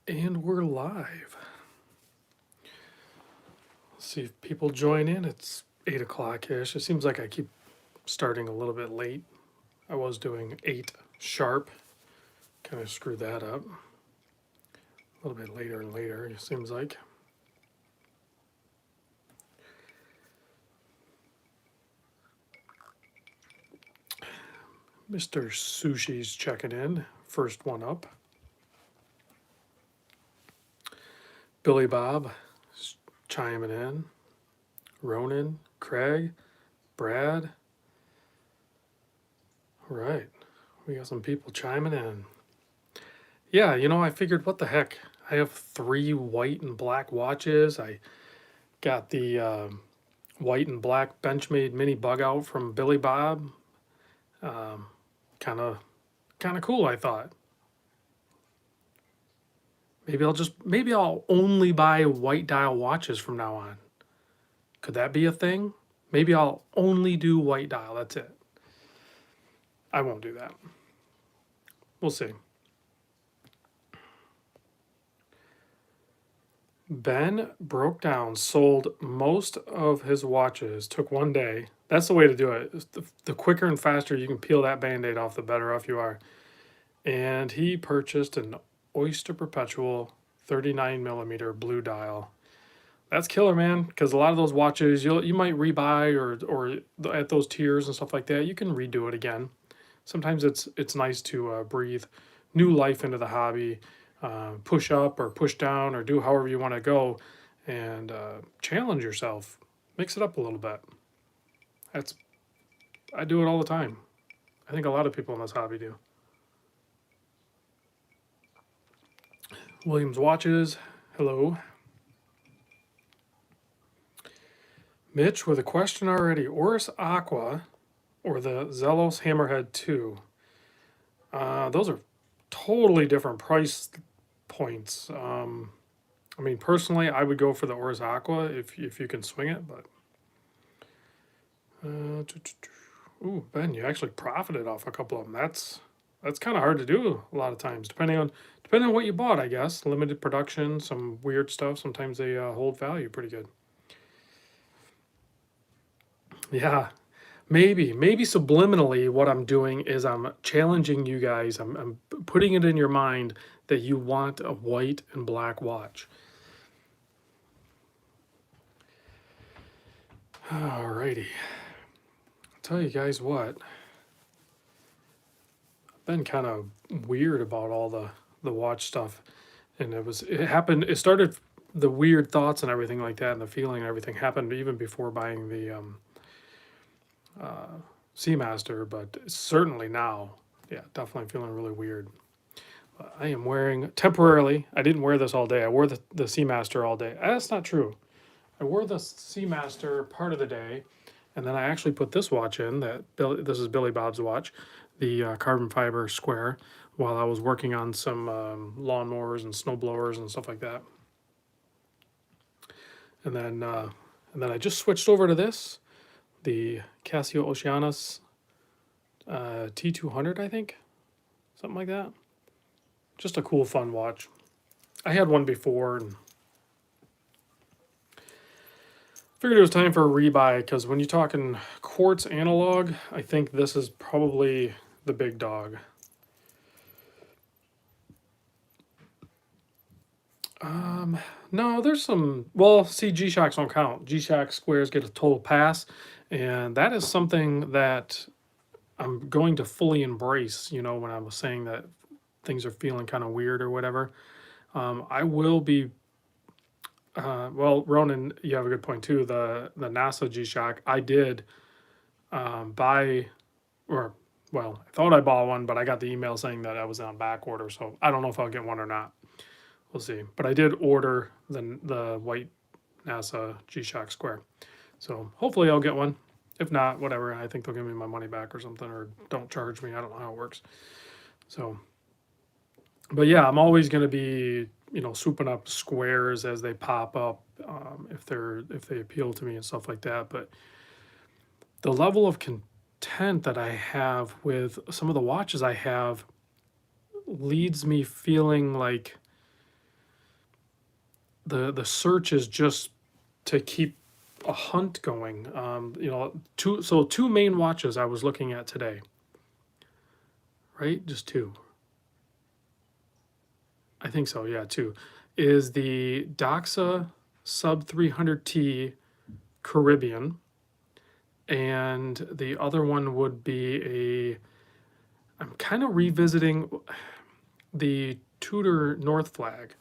And we're live. Let's see if people join in. It's 8 o'clock ish. It seems like I keep starting a little bit late. I was doing 8 sharp. Kind of screwed that up. A little bit later and later, it seems like. Mr. Sushi's checking in. First one up. Billy Bob is chiming in. Ronan, Craig, Brad. All right. We got some people chiming in. Yeah, I figured what the heck. I have 3 white and black watches. I got the white and black Benchmade mini bug out from Billy Bob. Kind of cool, I thought. Maybe I'll only buy white dial watches from now on. Could that be a thing? Maybe I'll only do white dial. That's it. I won't do that. We'll see. Ben broke down, sold most of his watches, took one day. That's the way to do it. The quicker and faster you can peel that band-aid off, the better off you are. And he purchased an Oyster Perpetual 39 millimeter blue dial. That's killer, man, because a lot of those watches you might rebuy or at those tiers and stuff like that, you can redo it again. Sometimes it's nice to breathe new life into the hobby, push up or push down or do however you want to go, and challenge yourself, mix it up a little bit. I do it all the time. I think a lot of people in this hobby do. Williams Watches, hello. Mitch with a question already. Oris Aqua or the Zelos Hammerhead 2? Those are totally different price points. Personally, I would go for the Oris Aqua if you can swing it, but. Ooh, Ben, you actually profited off a couple of them. That's kind of hard to do a lot of times, depending on what you bought, I guess. Limited production, some weird stuff. Sometimes they hold value pretty good. Yeah, maybe subliminally, what I'm doing is I'm challenging you guys. I'm putting it in your mind that you want a white and black watch. Alrighty. I'll tell you guys what. I've been kind of weird about all the watch stuff, and it started, the weird thoughts and everything like that, and the feeling and everything happened even before buying the Seamaster, but certainly now, yeah, definitely feeling really weird. I am wearing, temporarily, I didn't wear this all day. I wore the Seamaster all day. That's not true. I wore the Seamaster part of the day, and then I actually put this watch in. This is Billy Bob's watch, the carbon fiber square, while I was working on some lawnmowers and snow blowers and stuff like that. And then I just switched over to this, the Casio Oceanus T200, I think, something like that. Just a cool, fun watch. I had one before and figured it was time for a rebuy, because when you're talking quartz analog, I think this is probably the big dog. No, there's some. Well, see, G-Shocks don't count. G-Shock squares get a total pass, and that is something that I'm going to fully embrace. When I was saying that things are feeling kind of weird or whatever, I will be. Well, Ronan, you have a good point too. The NASA G-Shock, I did buy, or well, I thought I bought one, but I got the email saying that I was on back order, so I don't know if I'll get one or not. We'll see. But I did order the white NASA G-Shock square, so hopefully I'll get one. If not, whatever. I think they'll give me my money back or something, or don't charge me. I don't know how it works. So, but yeah, I'm always going to be swooping up squares as they pop up, if they appeal to me and stuff like that. But the level of content that I have with some of the watches I have leads me feeling like the search is just to keep a hunt going. Two main watches I was looking at today, right? Just two. I think so. Yeah, two. Is the Doxa Sub 300T Caribbean, and the other one would be a. I'm kind of revisiting the Tudor North Flag.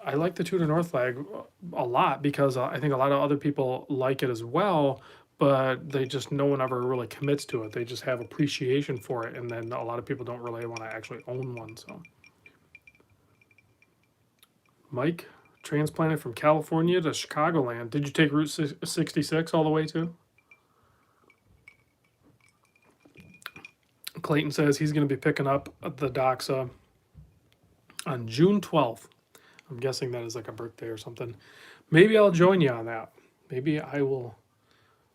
I like the Tudor North Flag a lot because I think a lot of other people like it as well, but they just no one ever really commits to it. They just have appreciation for it, and then a lot of people don't really want to actually own one. So, Mike, transplanted from California to Chicagoland. Did you take Route 66 all the way to? Clayton says he's going to be picking up the Doxa on June 12th. I'm guessing that is like a birthday or something. Maybe I'll join you on that. Maybe I will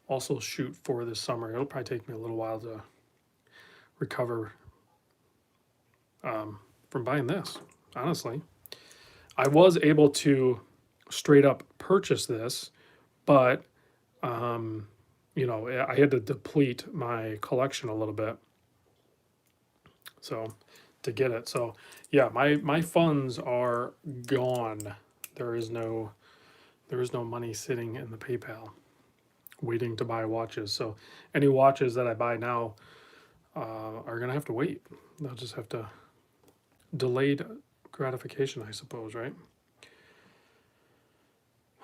also shoot for this summer. It'll probably take me a little while to recover from buying this, honestly. I was able to straight up purchase this, but I had to deplete my collection a little bit. So to get it. So yeah, my funds are gone. There is no money sitting in the PayPal waiting to buy watches. So any watches that I buy now are gonna have to wait. They'll just have to delayed gratification, I suppose, right?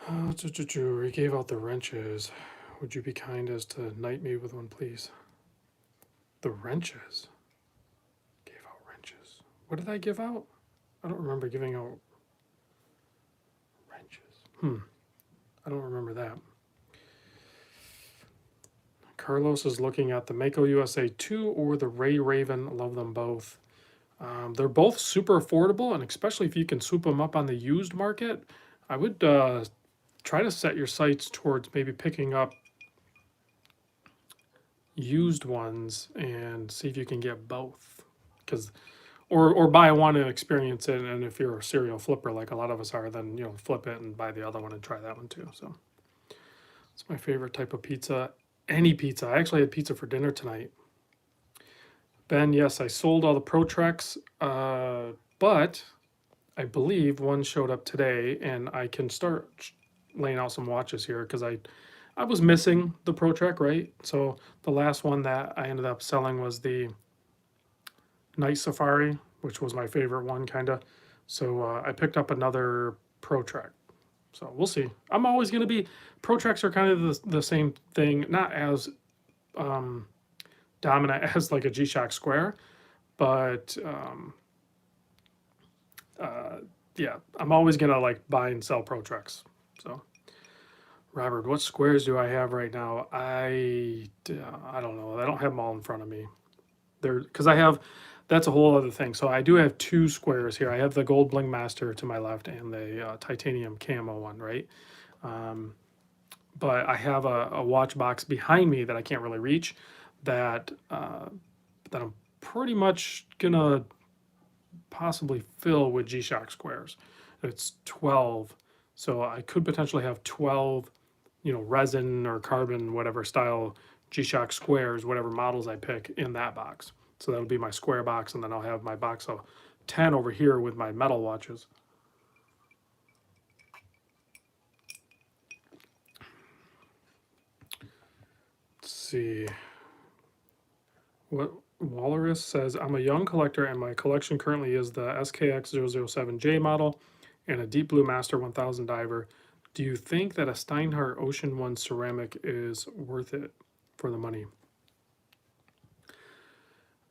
He gave out the wrenches. Would you be kind as to knight me with one, please? The wrenches. Gave out wrenches. What did I give out? I don't remember giving out wrenches. I don't remember that. Carlos is looking at the Mako USA 2 or the Ray Raven. Love them both. They're both super affordable, and especially if you can swoop them up on the used market, I would try to set your sights towards maybe picking up used ones and see if you can get both. Because or buy one and experience it, and if you're a serial flipper like a lot of us are, then flip it and buy the other one and try that one too. So it's my favorite type of pizza. Any pizza. I actually had pizza for dinner tonight. Ben, yes, I sold all the Protreks, but I believe one showed up today, and I can start laying out some watches here because I was missing the Protrek, right? So the last one that I ended up selling was the Night Safari, which was my favorite one, kind of. So I picked up another Protrek. So we'll see. I'm always going to be. Protreks are kind of the same thing, not as dominant as like a G-Shock Square, but yeah, I'm always gonna like buy and sell Protreks. So, Robert, what squares do I have right now? I don't know. I don't have them all in front of me. There, because I have. That's a whole other thing. So I do have two squares here. I have the Gold Bling Master to my left and the titanium camo one, right? But I have a watch box behind me that I can't really reach. That I'm pretty much gonna possibly fill with G-Shock squares. It's 12, so I could potentially have 12, resin or carbon, whatever style G-Shock squares, whatever models I pick in that box. So that would be my square box, and then I'll have my box of 10 over here with my metal watches. Let's see. What Walrus says, I'm a young collector and my collection currently is the SKX007J model and a Deep Blue Master 1000 diver. Do you think that a Steinhardt Ocean One ceramic is worth it for the money?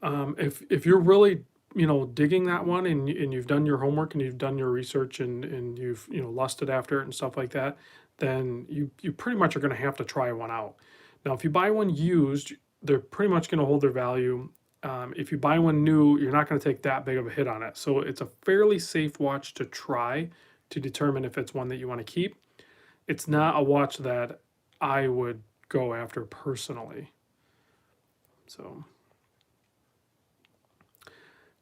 If you're really digging that one and you've done your homework and you've done your research and you've lusted after it and stuff like that, then you pretty much are going to have to try one out. Now, if you buy one used, they're pretty much going to hold their value. If you buy one new, you're not going to take that big of a hit on it. So it's a fairly safe watch to try to determine if it's one that you want to keep. It's not a watch that I would go after personally. So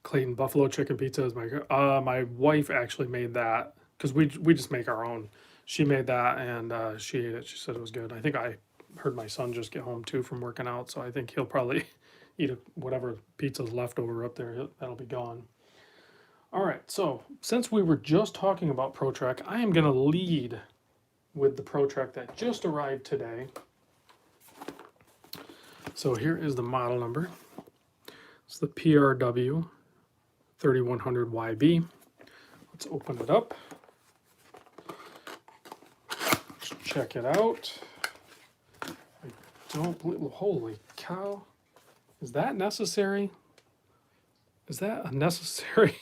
Clayton, buffalo chicken pizza is my wife actually made that because we just make our own. She made that and she ate it. She said it was good. I think I heard my son just get home too from working out, so I think he'll probably eat whatever pizza's left over up there. That'll be gone. All right, so since we were just talking about ProTrek, I am going to lead with the ProTrek that just arrived today. So here is the model number. It's the PRW 3100YB. Let's open it up. Let's check it out. I don't believe, holy cow. Is that necessary? Is that a necessary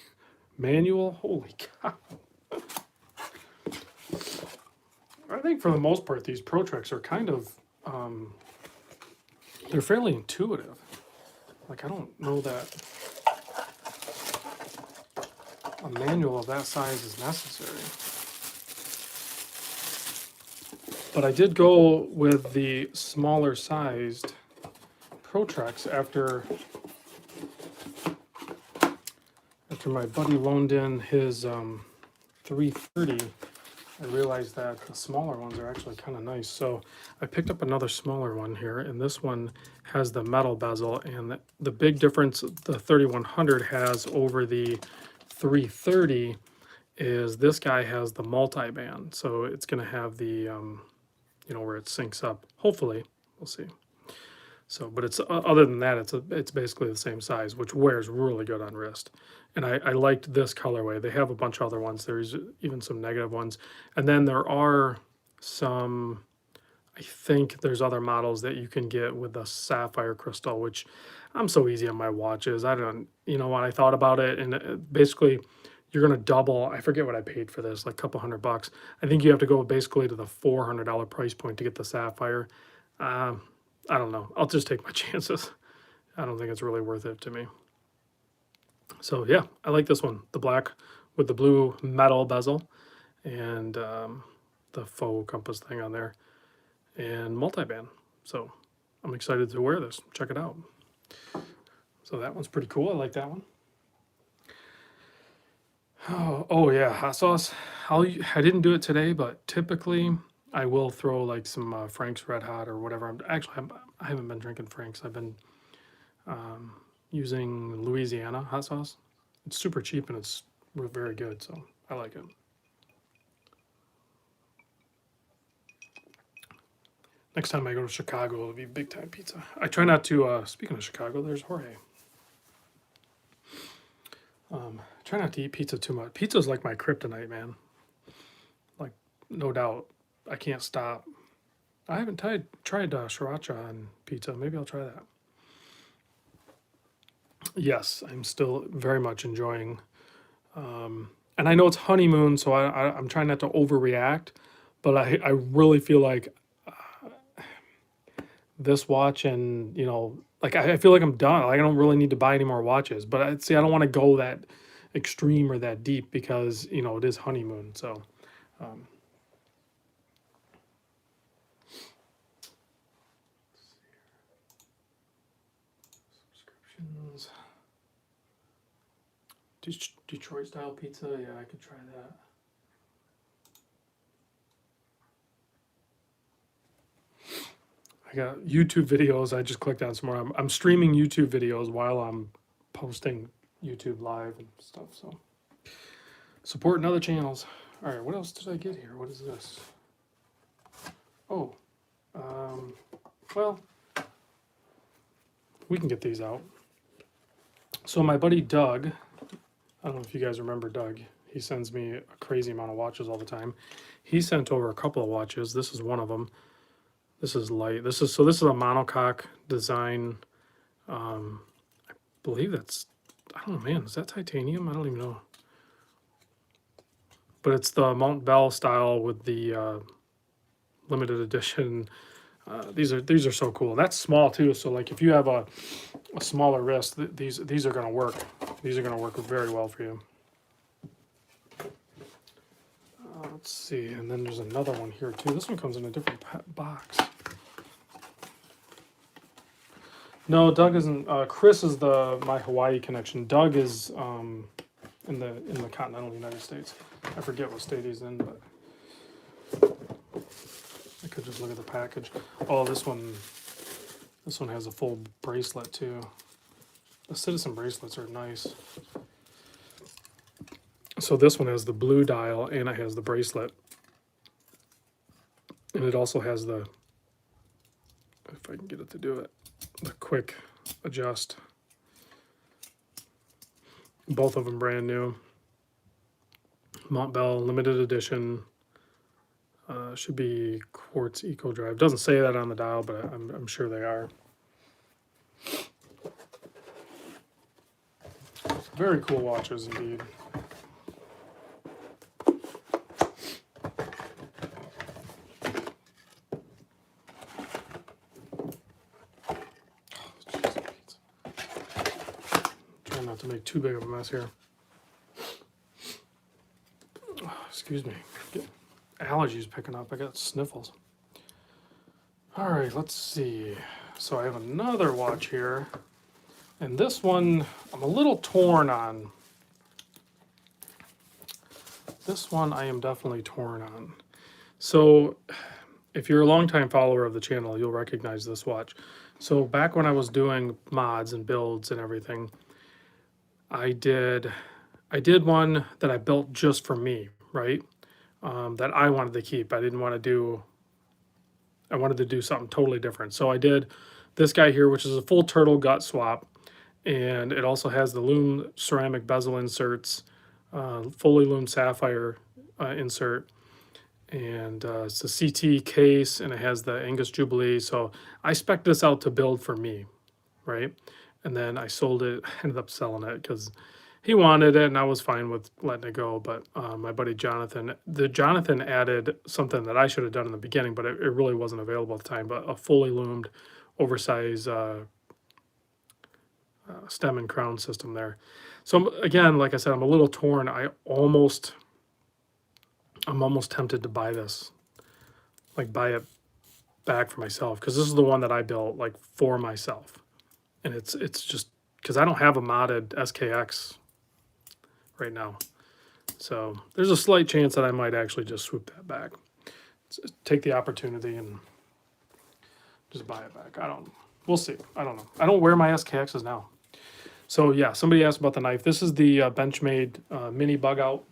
manual? Holy cow. I think for the most part, these ProTreks are kind of, they're fairly intuitive. Like, I don't know that a manual of that size is necessary. But I did go with the smaller sized ProTreks after my buddy loaned in his 330. I realized that the smaller ones are actually kind of nice. So I picked up another smaller one here, and this one has the metal bezel. And the big difference the 3100 has over the 330 is this guy has the multi-band. So it's going to have the, you know, where it syncs up. Hopefully, we'll see. So, but it's other than that, it's basically the same size, which wears really good on wrist. And I liked this colorway. They have a bunch of other ones. There's even some negative ones. And then there are some, I think there's other models that you can get with the sapphire crystal, which I'm so easy on my watches. I don't, you know, when I thought about it, and basically you're going to double, I forget what I paid for this, like a couple $100. I think you have to go basically to the $400 price point to get the sapphire. I don't know. I'll just take my chances. I don't think it's really worth it to me. So yeah, I like this one. The black with the blue metal bezel and the faux compass thing on there and multi-band. So I'm excited to wear this. Check it out. So that one's pretty cool. I like that one. Oh yeah, hot sauce. I didn't do it today, but typically I will throw like some Frank's Red Hot or whatever. I haven't been drinking Frank's. I've been using Louisiana hot sauce. It's super cheap and it's very good, so I like it. Next time I go to Chicago, it'll be big time pizza. I try not to, speaking of Chicago, there's Jorge. Try not to eat pizza too much. Pizza's like my kryptonite, man. Like, no doubt. I can't stop. I haven't tried sriracha on pizza. Maybe I'll try that. Yes, I'm still very much enjoying. And I know it's honeymoon, so I'm trying not to overreact. But I really feel like this watch and, you know, like I feel like I'm done. Like I don't really need to buy any more watches. But I don't want to go that extreme or that deep because, you know, it is honeymoon. So subscriptions. Detroit style pizza, yeah, I could try that. I got YouTube videos. I just clicked on some more. I'm streaming YouTube videos while I'm posting YouTube live and stuff. So supporting other channels. All right, what else did I get here? What is this? Oh, well, we can get these out. So my buddy Doug, I don't know if you guys remember Doug. He sends me a crazy amount of watches all the time. He sent over a couple of watches. This is one of them. This is light. This is a monocoque design. I believe that's, I don't know, man, is that titanium? I don't even know. But it's the Mount Bell style with the limited edition. These are so cool. That's small too. So like if you have a smaller wrist, these are going to work. These are going to work very well for you. Let's see, and then there's another one here too. This one comes in a different box. No, Doug isn't. Chris is my Hawaii connection. Doug is in the continental United States. I forget what state he's in, but I could just look at the package. Oh, this one has a full bracelet too. The Citizen bracelets are nice. So this one has the blue dial and it has the bracelet. And it also has the, if I can get it to do it, the quick adjust. Both of them brand new. Montbell limited edition. Should be quartz eco drive. Doesn't say that on the dial, but I'm sure they are. Very cool watches indeed. Try not to make too big of a mess here. Excuse me. Get allergies picking up. I got sniffles. All right, let's see. So I have another watch here. And this one, I'm a little torn on. This one I am definitely torn on. So if you're a longtime follower of the channel, you'll recognize this watch. So back when I was doing mods and builds and everything, I did one that I built just for me, right? That I wanted to keep. I wanted to do something totally different. So I did this guy here, which is a full turtle gut swap. And it also has the lume ceramic bezel inserts, fully lumed sapphire insert, and it's a CT case, and it has the Angus Jubilee. So I spec'd this out to build for me, right? And then I sold it, ended up selling it because he wanted it, and I was fine with letting it go. But my buddy Jonathan added something that I should have done in the beginning, but it really wasn't available at the time. But a fully loomed, oversized stem and crown system there. So again, like I said, I'm a little torn. I'm almost tempted to buy this, like buy it back for myself, because this is the one that I built like for myself, and it's just because I don't have a modded SKX right now, so there's a slight chance that I might actually just swoop that back, take the opportunity and just buy it back. We'll see. I don't know. I don't wear my SKXs now. So yeah, somebody asked about the knife. This is the Benchmade mini bug out.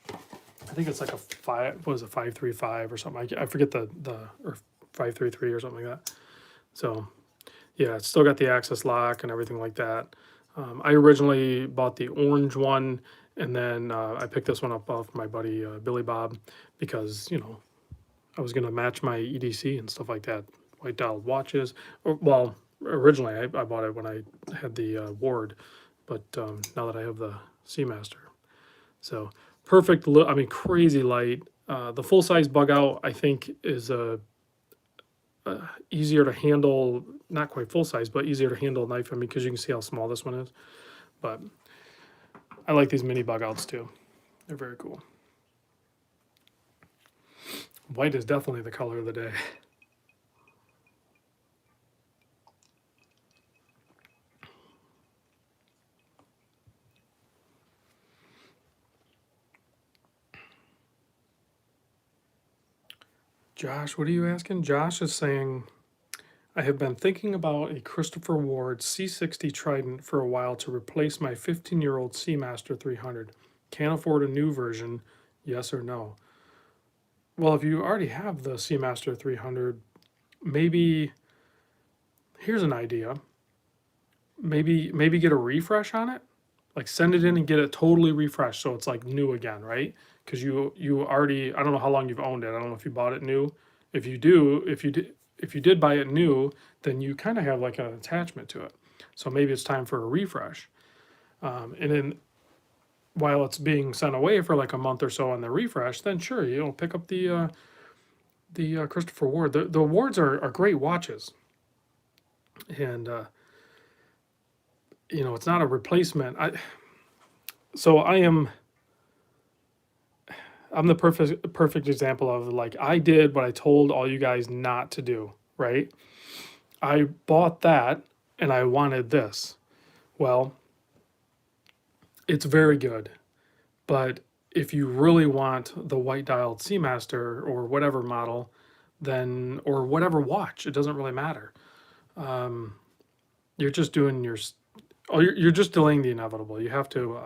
I think it's like a 535 or something. I forget or 533 or something like that. So yeah, it's still got the access lock and everything like that. I originally bought the orange one, and then I picked this one up off my buddy Billy Bob, because I was gonna match my EDC and stuff like that, white dialed watches. Well, originally I bought it when I had the Ward, but now that I have the Seamaster, so perfect. I mean, crazy light. The full size bug out, I think, is easier to handle. Not quite full size, but easier to handle knife. I mean, because you can see how small this one is. But I like these mini bug outs too. They're very cool. White is definitely the color of the day. Josh, what are you asking? Josh is saying, I have been thinking about a Christopher Ward C60 Trident for a while to replace my 15-year-old Seamaster 300. Can't afford a new version, yes or no? Well, if you already have the Seamaster 300, maybe, here's an idea. Maybe get a refresh on it. Like send it in and get it totally refreshed so it's like new again, right? Because you already, I don't know how long you've owned it. I don't know if you bought it new. If you did buy it new, then you kind of have like an attachment to it. So maybe it's time for a refresh. And then while it's being sent away for like a month or so on the refresh, then sure, pick up the Christopher Ward. The Wards are great watches, and it's not a replacement. I'm the perfect example of, like, I did what I told all you guys not to do, right? I bought that and I wanted this. Well, it's very good. But if you really want the white dialed Seamaster or whatever model, then, or whatever watch, it doesn't really matter. Um, you're just doing your, oh, you're just delaying the inevitable. You have to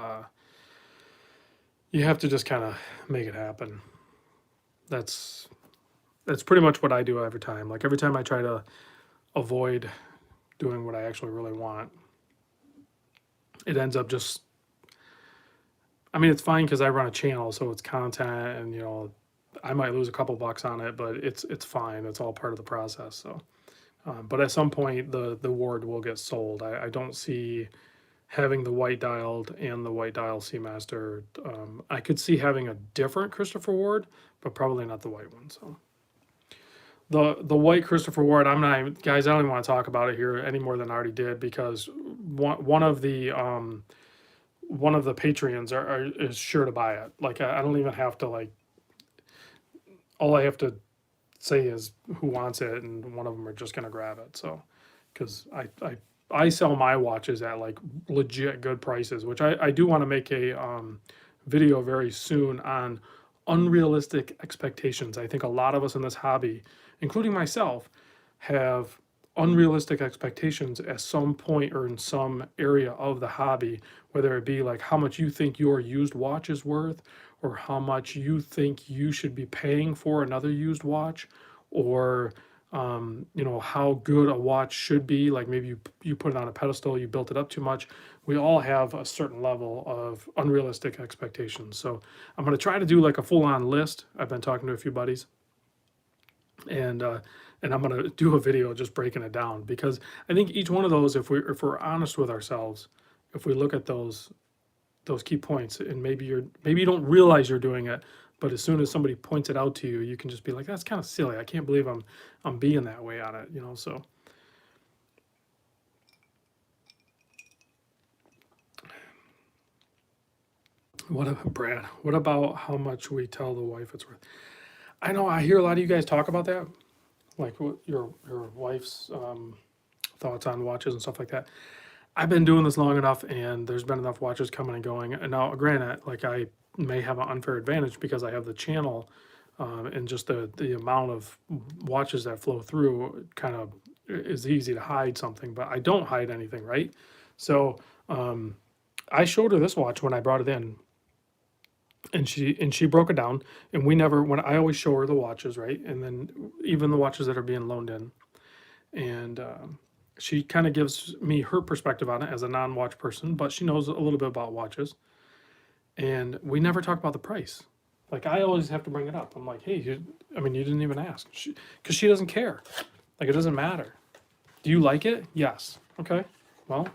just kind of make it happen. That's that's pretty much what I do every time. Like every time I try to avoid doing what I actually really want, it ends up just. I mean, it's fine because I run a channel, so it's content, and I might lose a couple bucks on it, but it's fine. It's all part of the process. So, but at some point, the ward will get sold. I don't see having the white dialed and the white dial Seamaster. I could see having a different Christopher Ward, but probably not the white one. So the white Christopher Ward, I'm not even, guys. I don't even want to talk about it here any more than I already did because one of the Patreons is sure to buy it. Like I don't even have to like. All I have to say is who wants it, and one of them are just gonna grab it. So, because I sell my watches at like legit good prices, which I do want to make a video very soon on unrealistic expectations. I think a lot of us in this hobby, including myself, have unrealistic expectations at some point or in some area of the hobby, whether it be like how much you think your used watch is worth, or how much you think you should be paying for another used watch, or how good a watch should be. Like maybe you put it on a pedestal, you built it up too much. We all have a certain level of unrealistic expectations. So I'm going to try to do like a full-on list. I've been talking to a few buddies, and I'm going to do a video just breaking it down, because I think each one of those, if we're honest with ourselves, if we look at those key points, and maybe you don't realize you're doing it, but as soon as somebody points it out to you, you can just be like, that's kind of silly. I can't believe I'm being that way on it, so. Brad, what about how much we tell the wife it's worth? I know I hear a lot of you guys talk about that, like what your wife's thoughts on watches and stuff like that. I've been doing this long enough, and there's been enough watches coming and going. And now, granted, like I may have an unfair advantage because I have the channel, and just the amount of watches that flow through kind of is easy to hide something, but I don't hide anything, right? So I showed her this watch when I brought it in, and she broke it down, and when I always show her the watches, right, and then even the watches that are being loaned in, and she kind of gives me her perspective on it as a non-watch person, but she knows a little bit about watches, and we never talk about the price. Like I always have to bring it up. I'm like, hey, you didn't even ask, because she doesn't care. Like it doesn't matter. Do you like it? Yes. Okay. Well,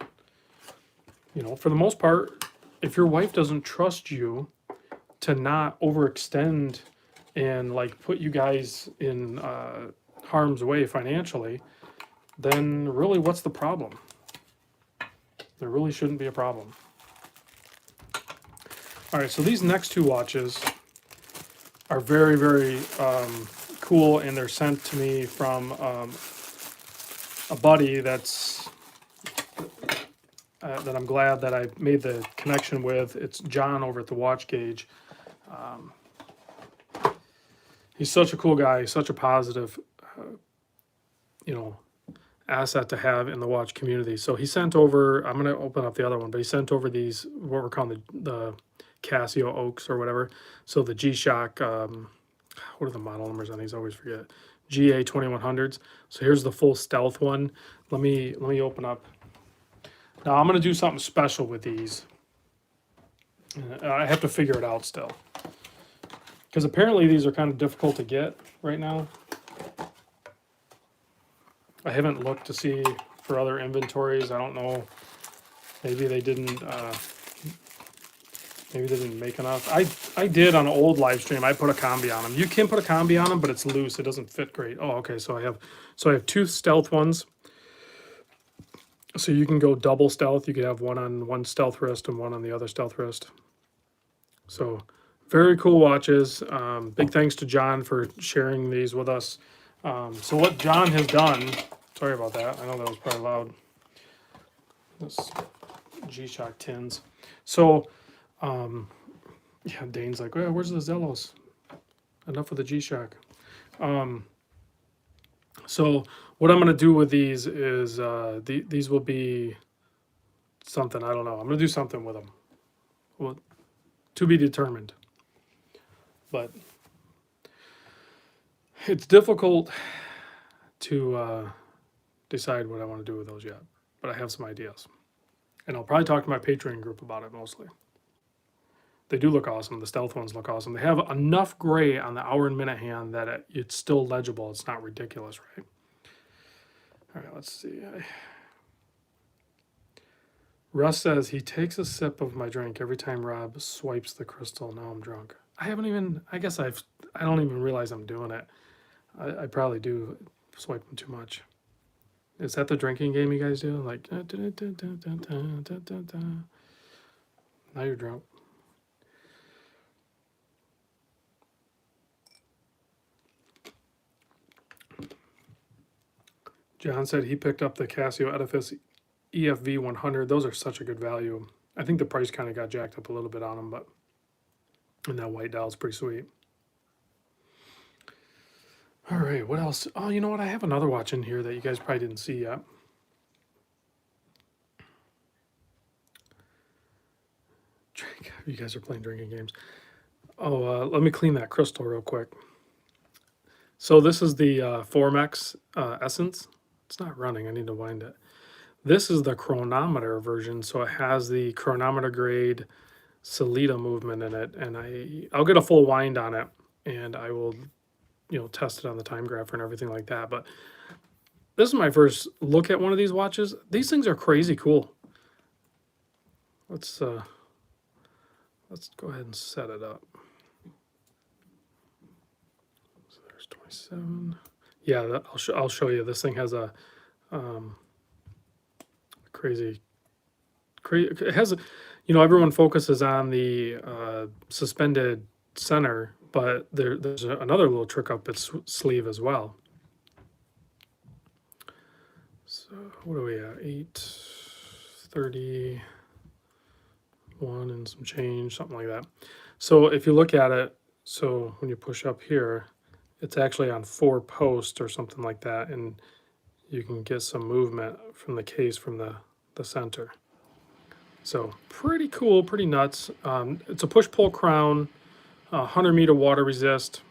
for the most part, if your wife doesn't trust you to not overextend and like put you guys in harm's way financially, then really what's the problem? There really shouldn't be a problem. All right, so these next two watches are very, very cool, and they're sent to me from a buddy that I'm glad that I made the connection with. It's John over at the Watch Gauge. He's such a cool guy, such a positive, asset to have in the watch community. So he sent over, I'm going to open up the other one, but he sent over these, what we're calling the Casio Oaks or whatever. So the G-Shock, what are the model numbers on these? I always forget. GA 2100s. So here's the full stealth one. Let me open up. Now I'm going to do something special with these. I have to figure it out still, because apparently these are kind of difficult to get right now. I haven't looked to see for other inventories. I don't know. Maybe they didn't. Maybe they didn't make enough. I did on an old live stream. I put a combi on them. You can put a combi on them, but it's loose. It doesn't fit great. Oh, okay. So I have two stealth ones. So you can go double stealth. You could have one on one stealth wrist and one on the other stealth wrist. So very cool watches. Big thanks to John for sharing these with us. So what John has done, sorry about that. I know that was probably loud. This G-Shock tins. So Yeah, Dane's like, well, where's the Zellos? Enough of the G-Shock. Um, so what I'm gonna do with these is these will be something, I don't know. I'm gonna do something with them. Well, to be determined. But it's difficult to decide what I want to do with those yet. But I have some ideas, and I'll probably talk to my Patreon group about it mostly. They do look awesome. The stealth ones look awesome. They have enough gray on the hour and minute hand that it's still legible. It's not ridiculous, right? All right, let's see. Russ says he takes a sip of my drink every time Rob swipes the crystal. Now I'm drunk. I haven't even. I guess I don't even realize I'm doing it. I probably do swipe them too much. Is that the drinking game you guys do? Like, now you're drunk. John said he picked up the Casio Edifice EFV 100. Those are such a good value. I think the price kind of got jacked up a little bit on them, but and that white dial is pretty sweet. All right, what else? Oh, you know what? I have another watch in here that you guys probably didn't see yet. You guys are playing drinking games. Oh, let me clean that crystal real quick. So this is the Formex Essence. It's not running. I need to wind it. This is the chronometer version, so it has the chronometer grade Salida movement in it, and I'll get a full wind on it, and I will, test it on the time grapher and everything like that. But this is my first look at one of these watches. These things are crazy cool. Let's go ahead and set it up. So there's 27. Yeah, I'll show you. This thing has a crazy. It has, everyone focuses on the suspended center, but there's another little trick up its sleeve as well. So what are we at? 831 and some change, something like that. So if you look at it, so when you push up here, it's actually on 4 posts or something like that, and you can get some movement from the case from the center. So pretty cool, pretty nuts. It's a push-pull crown, 100-meter water resist,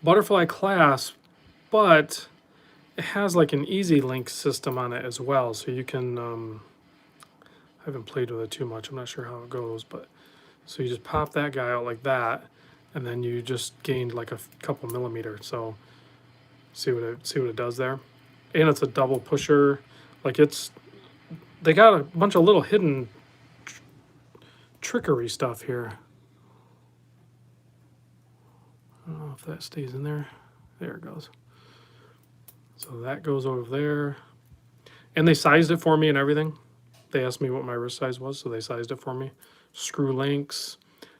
butterfly clasp, but it has like an easy link system on it as well. So you can, I haven't played with it too much. I'm not sure how it goes, but so you just pop that guy out like that, and then you just gained like a couple millimeters. So see what it does there. And it's a double pusher. Like they got a bunch of little hidden trickery stuff here. I don't know if that stays in there. There it goes. So that goes over there. And they sized it for me and everything. They asked me what my wrist size was, so they sized it for me. Screw links.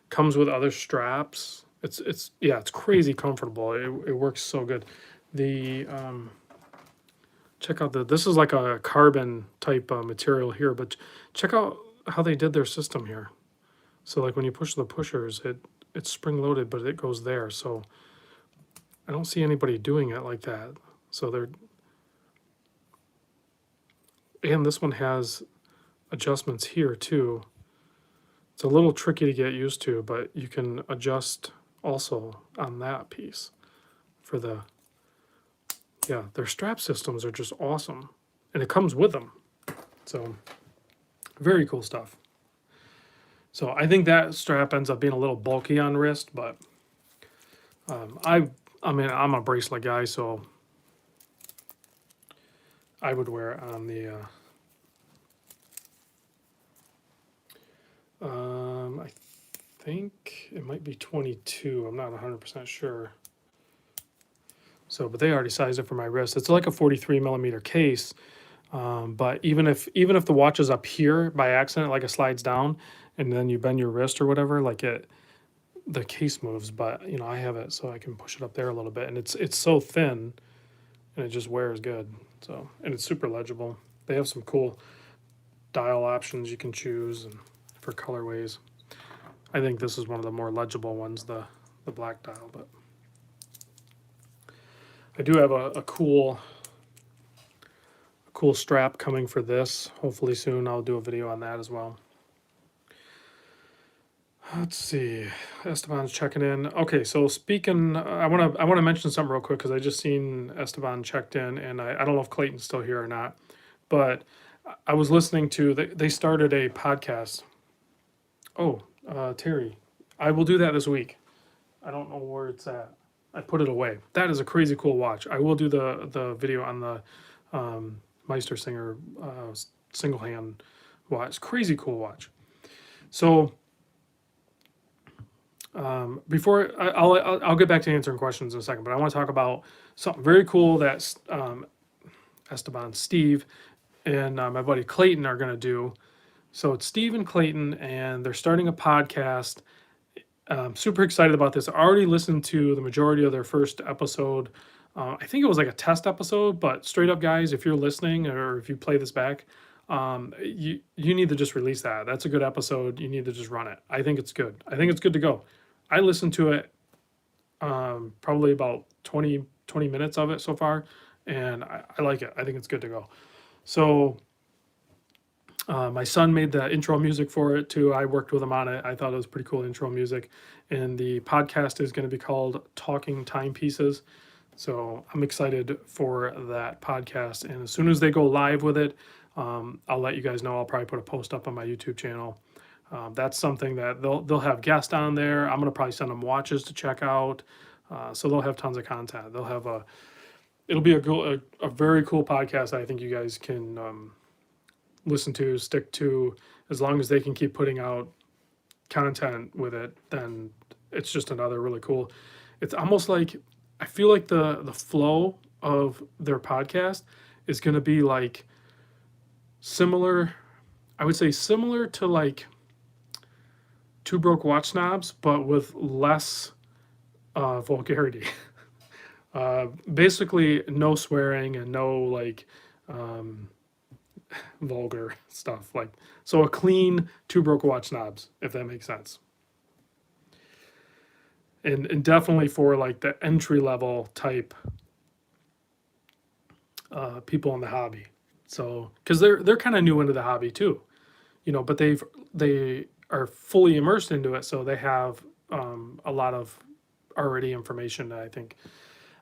Comes with other straps. It's crazy comfortable. It works so good. The check out this is like a carbon type material here, but check out how they did their system here. So like when you push the pushers, it's spring loaded, but it goes there. So I don't see anybody doing it like that. So and this one has adjustments here too. It's a little tricky to get used to, but you can adjust also on that piece for their strap systems are just awesome. And it comes with them. So very cool stuff. So I think that strap ends up being a little bulky on wrist, but I mean, I'm a bracelet guy, so I would wear it on the I think it might be 22. I'm not 100% sure. So, but they already sized it for my wrist. It's like a 43 millimeter case. But even if the watch is up here by accident, like it slides down, and then you bend your wrist or whatever, like the case moves. But I have it so I can push it up there a little bit, and it's so thin, and it just wears good. So, and it's super legible. They have some cool dial options you can choose and for colorways. I think this is one of the more legible ones, the black dial. But I do have a cool strap coming for this. Hopefully soon I'll do a video on that as well. Let's see. Esteban's checking in. Okay, so speaking, I want to mention something real quick because I just seen Esteban checked in, and I don't know if Clayton's still here or not, but I was listening to they started a podcast. Oh, Terry, I will do that this week. I don't know where it's at. I put it away. That is a crazy cool watch. I will do the video on the Meister Singer single hand watch. Crazy cool watch. So before I'll get back to answering questions in a second, but I want to talk about something very cool that Esteban, Steve, and my buddy Clayton are going to do. So it's Steve and Clayton, and they're starting a podcast. I'm super excited about this. I already listened to the majority of their first episode. I think it was like a test episode, but straight up, guys, if you're listening or if you play this back, you need to just release that. That's a good episode. You need to just run it. I think it's good. I think it's good to go. I listened to it probably about 20 minutes of it so far, and I like it. I think it's good to go. So my son made the intro music for it too. I worked with him on it. I thought it was pretty cool intro music. And the podcast is going to be called Talking Timepieces. So I'm excited for that podcast. And as soon as they go live with it, I'll let you guys know. I'll probably put a post up on my YouTube channel. That's something that they'll have guests on there. I'm going to probably send them watches to check out. So they'll have tons of content. It'll be a very cool podcast. I think you guys can listen to, stick to, as long as they can keep putting out content with it, then it's just another really cool. It's almost like I feel like the flow of their podcast is going to be like similar. I would say similar to like Two Broke Watch Snobs, but with less vulgarity. Basically, no swearing and no like vulgar stuff. Like, so a clean Two Broke Watch Snobs, if that makes sense. And definitely for like the entry level type people in the hobby. So because they're kind of new into the hobby too, but they are fully immersed into it, so they have a lot of already information that I think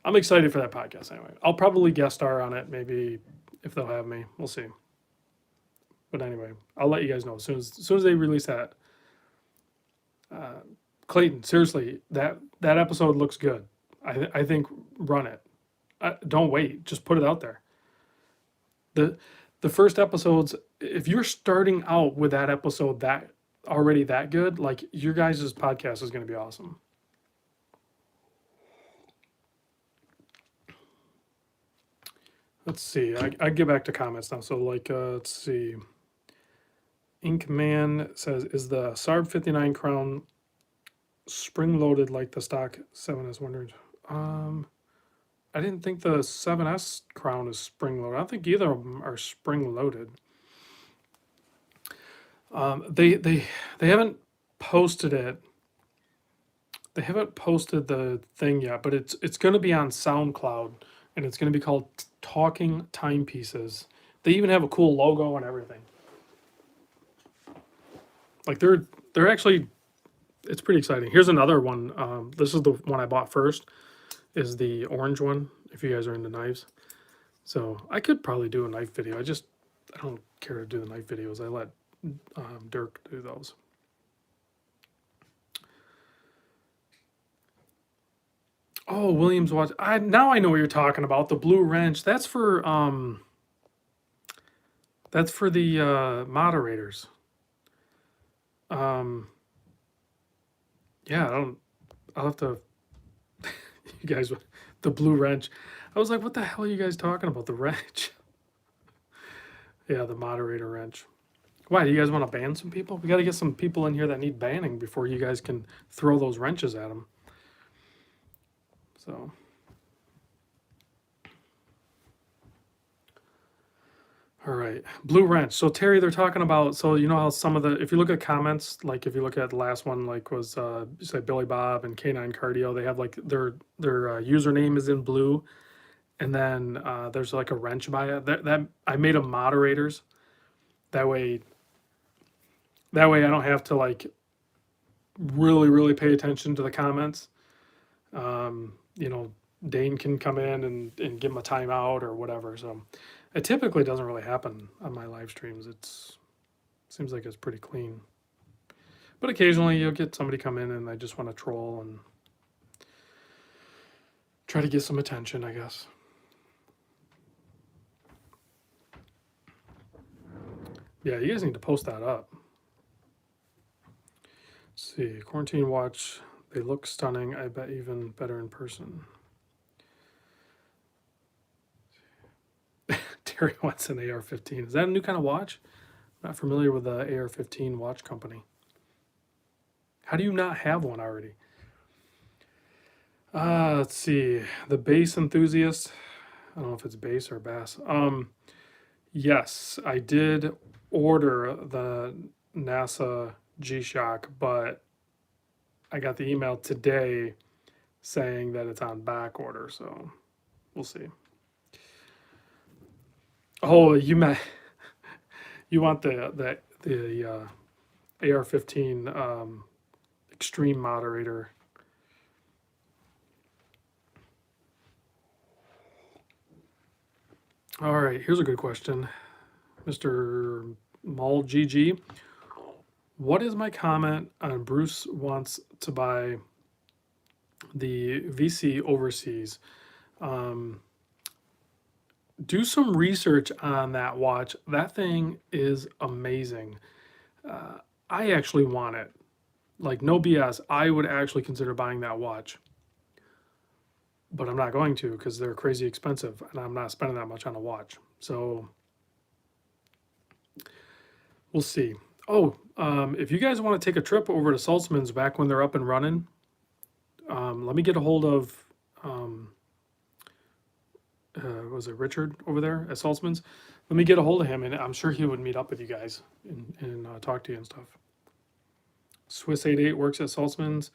I'm excited for that podcast. Anyway, I'll probably guest star on it, maybe if they'll have me. We'll see. But anyway, I'll let you guys know as soon as they release that. Clayton, seriously, that episode looks good. I think run it. Don't wait. Just put it out there. The first episodes, if you're starting out with that episode that already that good, like your guys' podcast is going to be awesome. Let's see. I get back to comments now. So like, let's see. Ink Man says, is the SARB 59 crown spring loaded like the stock 7S? Wondering. I didn't think the 7S crown is spring loaded. I don't think either of them are spring loaded. They haven't posted it. They haven't posted the thing yet, but it's going to be on SoundCloud, and it's going to be called Talking Timepieces. They even have a cool logo and everything. Like they're actually, it's pretty exciting. Here's another one. This is the one I bought first. Is the orange one, if you guys are into knives. So I could probably do a knife video. I don't care to do the knife videos. I let Dirk do those. Oh, Williams watch. Now I know what you're talking about. The blue wrench. That's for the moderators. Yeah, I'll have to. You guys, the blue wrench. I was like, what the hell are you guys talking about? The wrench. Yeah, the moderator wrench. Why, do you guys want to ban some people? We got to get some people in here that need banning before you guys can throw those wrenches at them. So. All right, Blue Wrench. So Terry, they're talking about. So you know how some of the, if you look at comments, like if you look at the last one, like was say Billy Bob and Canine Cardio, they have like their username is in blue, and then there's like a wrench by it. That I made them moderators. That way, that way I don't have to like really pay attention to the comments. You know, Dane can come in and give him a timeout or whatever. So it typically doesn't really happen on my live streams. It's seems like it's pretty clean. But occasionally you'll get somebody come in and they just want to troll and try to get some attention, I guess. Yeah, you guys need to post that up. Let's see, quarantine watch. They look stunning. I bet even better in person. Terry wants an AR-15. Is that a new kind of watch? I'm not familiar with the AR-15 watch company. How do you not have one already? Let's see. The bass enthusiast. I don't know if it's bass or bass. Yes, I did order the NASA G-Shock, but I got the email today saying that it's on back order, so we'll see. Oh, you want the AR-15 extreme moderator. All right, here's a good question. Mr. Mall GG. What is my comment on Bruce wants to buy the VC overseas? Do some research on that watch. That thing is amazing. I actually want it. Like, no BS. I would actually consider buying that watch. But I'm not going to because they're crazy expensive and I'm not spending that much on a watch. So we'll see. Oh, if you guys want to take a trip over to Saltzman's back when they're up and running, let me get a hold of, was it Richard over there at Saltzman's? Let me get a hold of him, and I'm sure he would meet up with you guys and talk to you and stuff. Swiss 88 works at Saltzman's.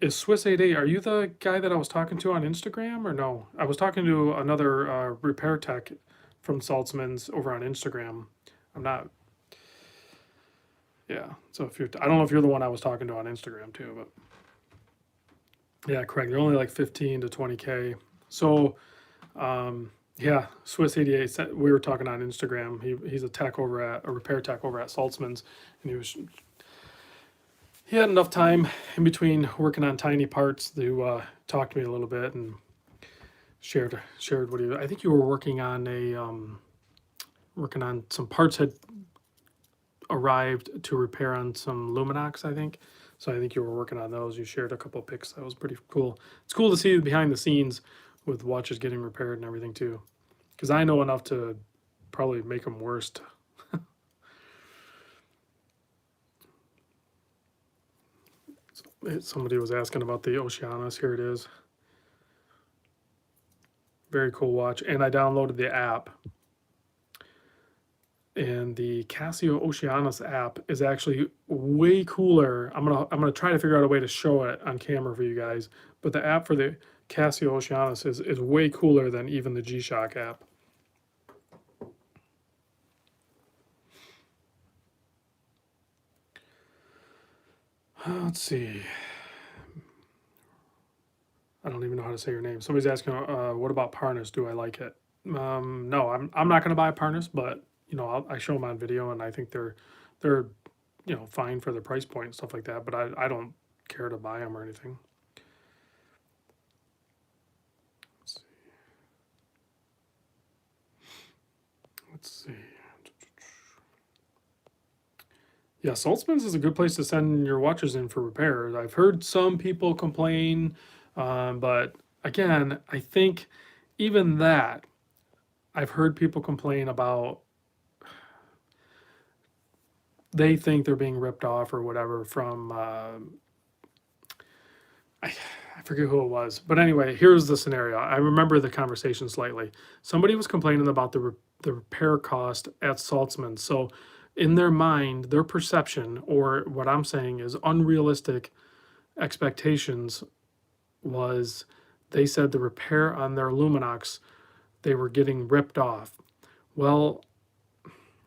Is Swiss 88, are you the guy that I was talking to on Instagram or no? I was talking to another repair tech from Saltzman's over on Instagram. I'm not. Yeah. So if you're, I don't know if you're the one I was talking to on Instagram too, but yeah, Craig, they're only like 15 to 20K. So, yeah, Swiss 88. We were talking on Instagram. He's a tech over at a repair tech over at Saltzman's, and he had enough time in between working on tiny parts to talk to me a little bit and shared what he. I think you were working on some parts had arrived to repair on some Luminox, I think. So I think you were working on those. You shared a couple of pics. That was pretty cool. It's cool to see behind the scenes with watches getting repaired and everything too, because I know enough to probably make them worse. Somebody was asking about the Oceanus. Here it is. Very cool watch. And I downloaded the app. And the Casio Oceanus app is actually way cooler. I'm gonna try to figure out a way to show it on camera for you guys. But the app for the Casio Oceanus is way cooler than even the G-Shock app. Let's see. I don't even know how to say your name. Somebody's asking, what about Parnas? Do I like it? No, I'm not going to buy a Parnas, but you know, I show them on video, and I think they're fine for the price point and stuff like that. But I don't care to buy them or anything. Let's see. Yeah, Saltzman's is a good place to send your watches in for repairs. I've heard some people complain, but again, I think even that, I've heard people complain about they think they're being ripped off or whatever from, I forget who it was. But anyway, here's the scenario. I remember the conversation slightly. Somebody was complaining about the repair cost at Saltzman. So in their mind, their perception, or what I'm saying is unrealistic expectations, was they said the repair on their Luminox, they were getting ripped off. Well,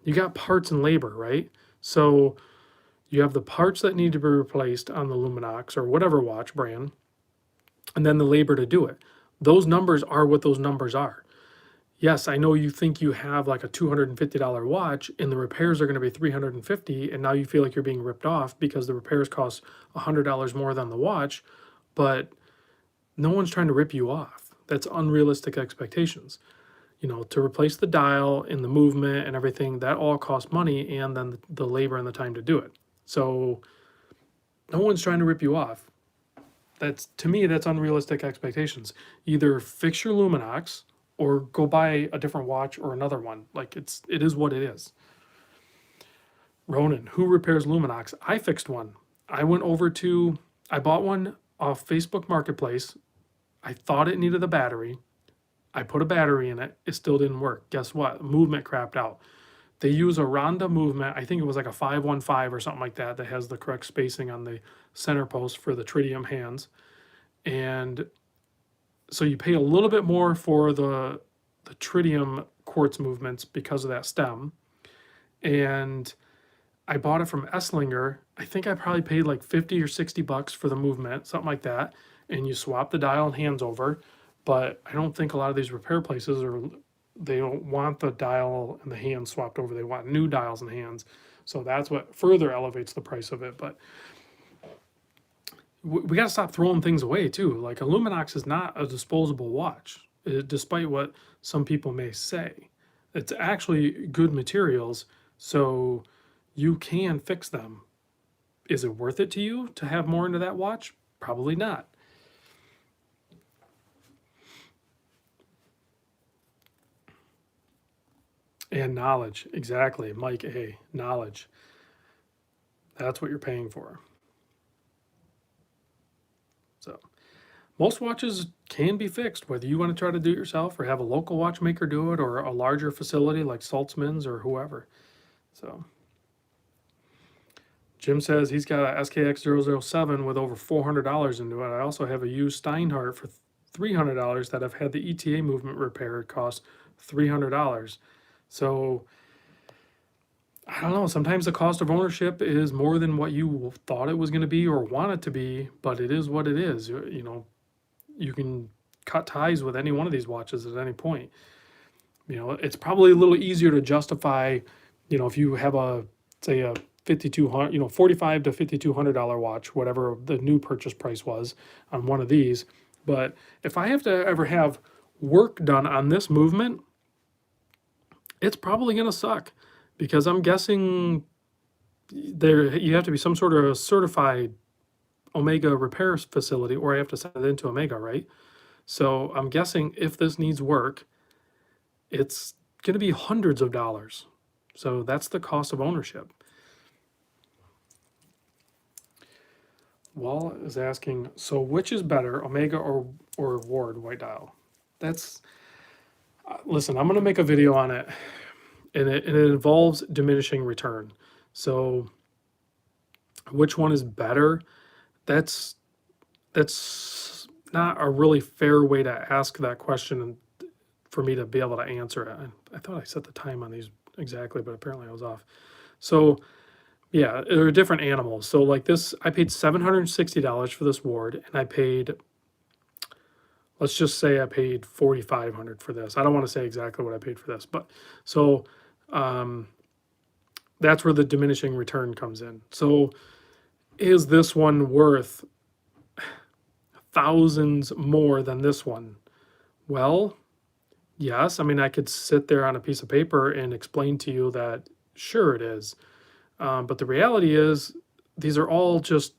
you got parts and labor, right? So you have the parts that need to be replaced on the Luminox or whatever watch brand, and then the labor to do it. Those numbers are what those numbers are. Yes, I know you think you have like a $250 watch and the repairs are going to be $350, and now you feel like you're being ripped off because the repairs cost $100 more than the watch, but no one's trying to rip you off. That's unrealistic expectations. To replace the dial and the movement and everything, that all costs money, and then the labor and the time to do it. So no one's trying to rip you off. To me, that's unrealistic expectations. Either fix your Luminox or go buy a different watch or another one. Like it is what it is. Ronan, who repairs Luminox? I fixed one. I bought one off Facebook Marketplace. I thought it needed a battery. I put a battery in it. It still didn't work. Guess what? Movement crapped out. They use a Ronda movement. I think it was like a 515 or something like that has the correct spacing on the center post for the tritium hands. And so you pay a little bit more for the tritium quartz movements because of that stem. And I bought it from Esslinger. I think I probably paid like 50 or 60 bucks for the movement, something like that. And you swap the dial and hands over. But I don't think a lot of these repair places they don't want the dial and the hands swapped over. They want new dials and hands. So that's what further elevates the price of it. But we got to stop throwing things away too. Like a Luminox is not a disposable watch, despite what some people may say. It's actually good materials, so you can fix them. Is it worth it to you to have more into that watch? Probably not. And knowledge, exactly. Mike A, knowledge. That's what you're paying for. So most watches can be fixed, whether you want to try to do it yourself or have a local watchmaker do it or a larger facility like Saltzman's or whoever. So Jim says he's got a SKX 007 with over $400 into it. I also have a used Steinhardt for $300 that I've had the ETA movement repair. It costs $300. So I don't know. Sometimes the cost of ownership is more than what you thought it was going to be or want it to be, but it is what it is. You can cut ties with any one of these watches at any point. It's probably a little easier to justify, if you have say a 5200, $45 to $5,200 watch, whatever the new purchase price was on one of these. But if I have to ever have work done on this movement, it's probably going to suck, because I'm guessing you have to be some sort of certified Omega repair facility, or I have to send it into Omega, right? So I'm guessing if this needs work, it's going to be hundreds of dollars. So that's the cost of ownership. Wall is asking, so which is better, Omega or Ward white dial? Listen, I'm going to make a video on it, and it involves diminishing return. So which one is better? That's not a really fair way to ask that question for me to be able to answer it. I thought I set the time on these exactly, but apparently I was off. So yeah, they're different animals. So like this, I paid $760 for this Ward, and let's just say I paid $4,500 for this. I don't want to say exactly what I paid for this, but so that's where the diminishing return comes in. So is this one worth thousands more than this one? Well, yes. I mean, I could sit there on a piece of paper and explain to you that sure it is. But the reality is these are all just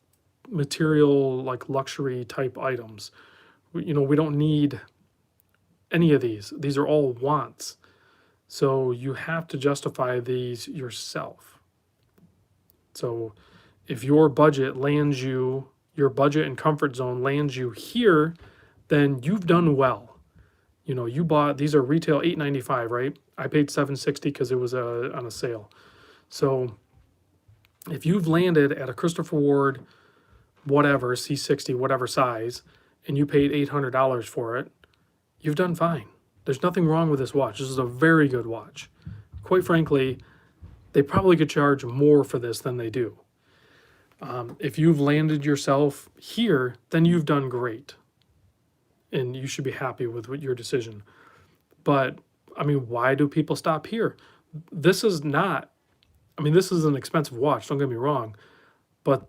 material, like luxury type items. We don't need any of these. These are all wants. So you have to justify these yourself. So if your budget and comfort zone lands you here, then you've done well. You bought, these are retail $895, right? I paid $760 because it was on a sale. So if you've landed at a Christopher Ward, whatever, C60, whatever size, and you paid $800 for it, you've done fine. There's nothing wrong with this watch. This is a very good watch. Quite frankly, they probably could charge more for this than they do. If you've landed yourself here, then you've done great. And you should be happy with your decision. But, I mean, why do people stop here? This is not, I mean, this is an expensive watch, don't get me wrong. But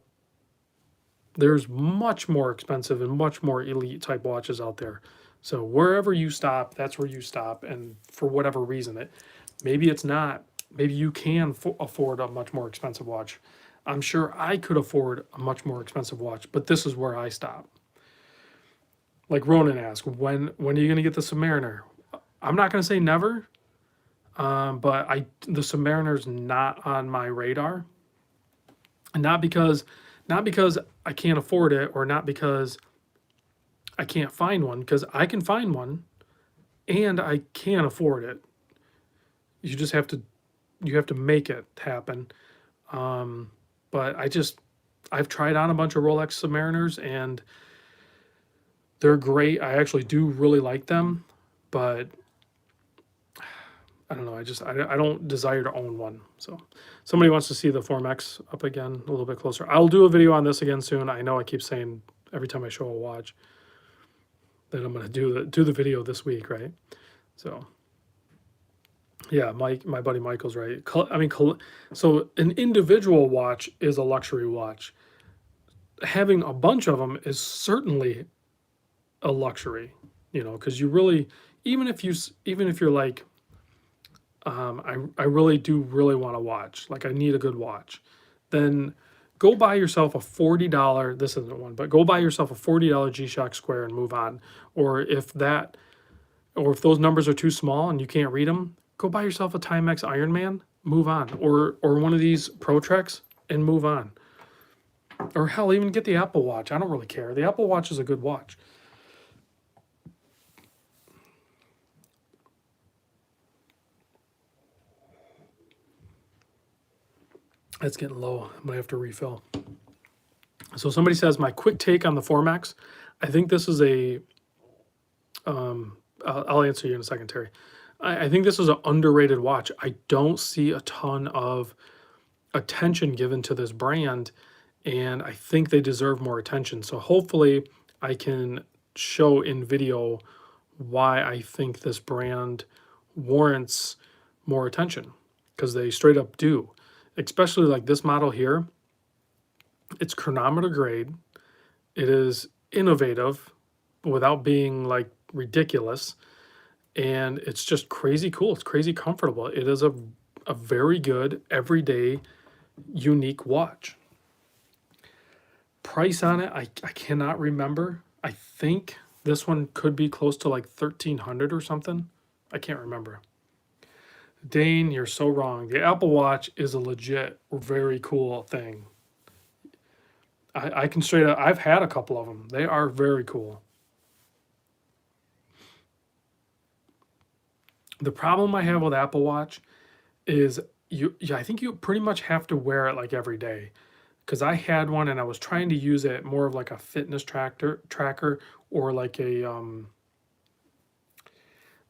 there's much more expensive and much more elite type watches out there. So wherever you stop, that's where you stop. And for whatever reason, maybe it's not, maybe you can afford a much more expensive watch. I'm sure I could afford a much more expensive watch, but this is where I stop. Like Ronan asked, when are you going to get the Submariner? I'm not going to say never, but the Submariner's not on my radar. And not because I can't afford it, or not because I can't find one, because I can find one and I can afford it. You just have to make it happen. But I've tried on a bunch of Rolex Submariners and they're great. I actually do really like them, but I don't know. I don't desire to own one. So somebody wants to see the Formex up again a little bit closer. I'll do a video on this again soon. I know I keep saying every time I show a watch that I'm going to do the video this week, right? So yeah, my buddy Michael's right. I mean, so an individual watch is a luxury watch. Having a bunch of them is certainly a luxury, because you really, even if you're like, I really do really want to watch, like I need a good watch, then go buy yourself a $40, this isn't one, but go buy yourself a $40 G-Shock Square and move on. Or if those numbers are too small and you can't read them, go buy yourself a Timex Ironman, move on. Or one of these Pro Treks and move on. Or hell, even get the Apple Watch. I don't really care. The Apple Watch is a good watch. It's getting low. I'm going to have to refill. So somebody says, my quick take on the Formex. I think this is I'll answer you in a second, Terry. I think this is an underrated watch. I don't see a ton of attention given to this brand, and I think they deserve more attention. So hopefully I can show in video why I think this brand warrants more attention, because they straight up do. Especially like this model here. It's chronometer grade. It is innovative without being like ridiculous. And it's just crazy cool. It's crazy comfortable. It is a very good, everyday, unique watch. Price on it, I cannot remember. I think this one could be close to like $1,300 or something. I can't remember. Dane, you're so wrong. The Apple Watch is a legit, very cool thing. I can straight up, I've had a couple of them. They are very cool. The problem I have with Apple Watch is I think you pretty much have to wear it like every day. Because I had one and I was trying to use it more of like a fitness tracker or like a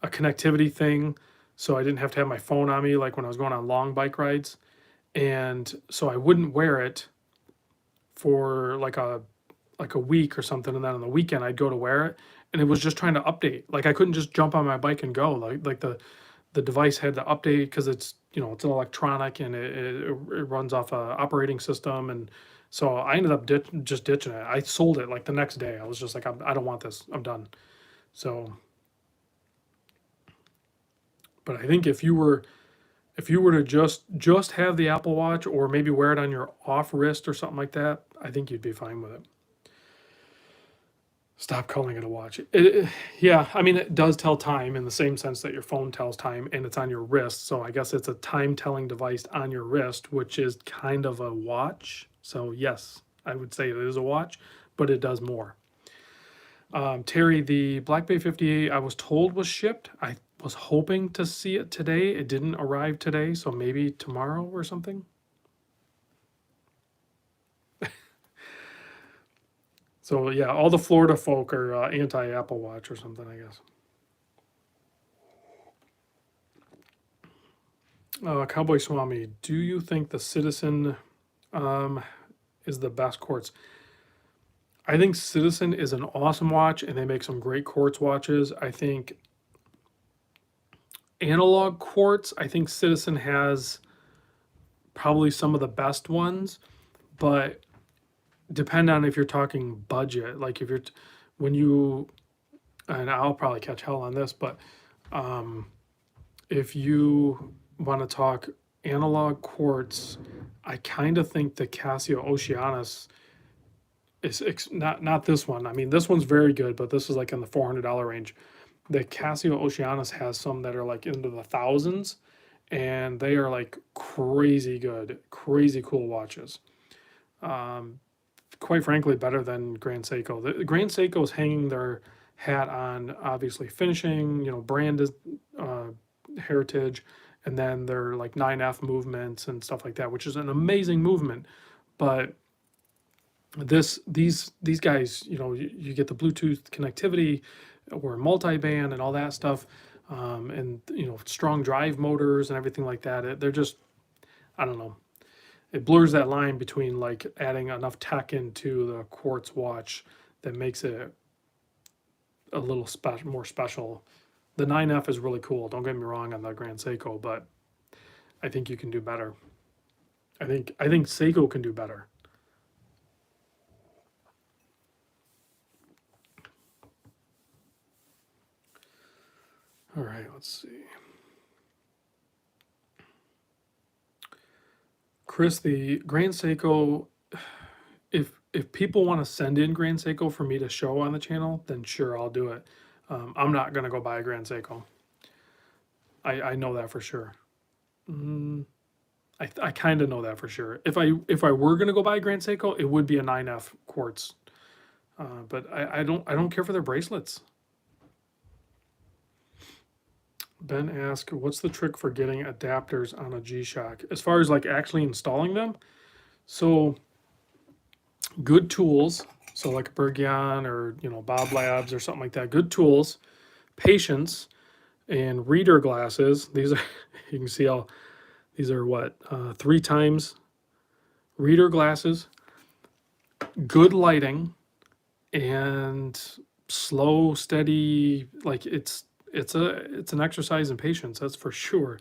connectivity thing. So I didn't have to have my phone on me like when I was going on long bike rides. And so I wouldn't wear it for like a week or something, and then on the weekend I'd go to wear it, and it was just trying to update. Like I couldn't just jump on my bike and go. Like the device had to update because it's it's an electronic and it runs off a operating system, and so I ended up just ditching it. I sold it like the next day. I was just like, I don't want this. I'm done. So, but I think if you were to just have the Apple Watch, or maybe wear it on your off wrist or something like that, I think you'd be fine with it. Stop calling it a watch. Yeah, I mean, it does tell time in the same sense that your phone tells time, and it's on your wrist. So I guess it's a time-telling device on your wrist, which is kind of a watch. So yes, I would say it is a watch, but it does more. Terry, the Black Bay 58, I was told was shipped. was hoping to see it today. It didn't arrive today, so maybe tomorrow or something. So yeah, all the Florida folk are anti-Apple Watch or something, I guess. Cowboy Swami, do you think the Citizen um, is the best quartz? I think Citizen is an awesome watch, and they make some great quartz watches. I think analog quartz, I think Citizen has probably some of the best ones, but depend on if you're talking budget. Like if you're, when you, and I'll probably catch hell on this, but um, if you want to talk analog quartz, I kind of think the Casio Oceanus is not this one. I mean, this one's very good, but this is like in the $400 range. The Casio Oceanus has some that are like into the thousands, and they are like crazy good, crazy cool watches. Um, Quite frankly, better than Grand Seiko. The Grand Seiko is hanging their hat on obviously finishing, brand uh, heritage, and then their like 9F movements and stuff like that, which is an amazing movement. But these guys, you get the Bluetooth connectivity or multi-band and all that stuff, and strong drive motors and everything like that. They're just, I don't know, it blurs that line between like adding enough tech into the quartz watch that makes it a little more special. The 9F is really cool. Don't get me wrong on the Grand Seiko, but I think you can do better. I think Seiko can do better. All right, let's see. Chris, the Grand Seiko, if people want to send in Grand Seiko for me to show on the channel, then sure, I'll do it. I'm not gonna go buy a Grand Seiko. I know that for sure. Mm, I kind of know that for sure. If I were gonna go buy a Grand Seiko, it would be a 9F quartz. But I don't care for their bracelets. Ben asked, "What's the trick for getting adapters on a G-Shock?" As far as like actually installing them, so good tools. So like a Bergion or Bob Labs or something like that. Good tools, patience, and reader glasses. These are you can see how these are what 3 times reader glasses. Good lighting and slow, steady. Like it's an exercise in patience. That's for sure.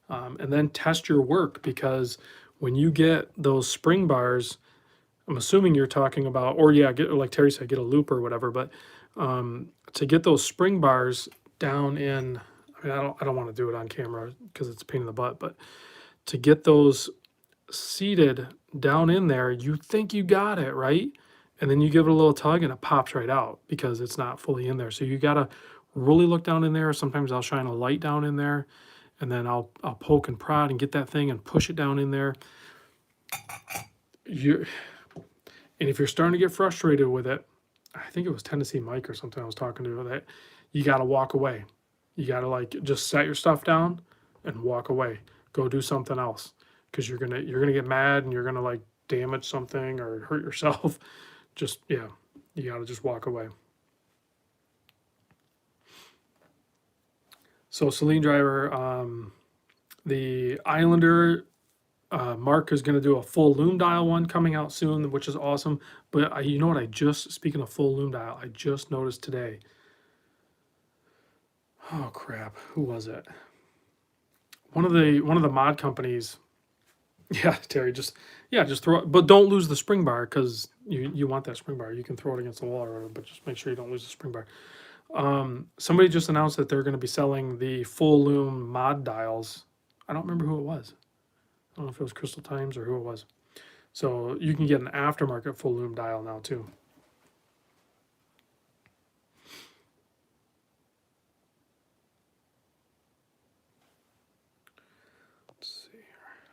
And then test your work because when you get those spring bars, I'm assuming you're talking about, or yeah, get like Terry said, get a loop or whatever. But to get those spring bars down in, I mean, I don't want to do it on camera because it's a pain in the butt. But to get those seated down in there, you think you got it right, and then you give it a little tug and it pops right out because it's not fully in there. So you gotta really look down in there. Sometimes I'll shine a light down in there, and then I'll poke and prod and get that thing and push it down in there. You And if you're starting to get frustrated with it, I think it was Tennessee Mike or something I was talking to, that you got to walk away. You got to like just set your stuff down and walk away. Go do something else because you're gonna get mad and you're gonna like damage something or hurt yourself. Just yeah, you got to just walk away. So Celine Driver, the Islander Mark is going to do a full loom dial one coming out soon, which is awesome. But you know what? Speaking of full loom dial, I just noticed today. Oh crap! Who was it? One of the mod companies. Yeah, Terry, just throw it, but don't lose the spring bar because you want that spring bar. You can throw it against the wall or whatever, but just make sure you don't lose the spring bar. Somebody just announced that they're going to be selling the full loom mod dials. I don't remember who it was. I don't know if it was Crystal Times or who it was. So you can get an aftermarket full loom dial now too. Let's see here.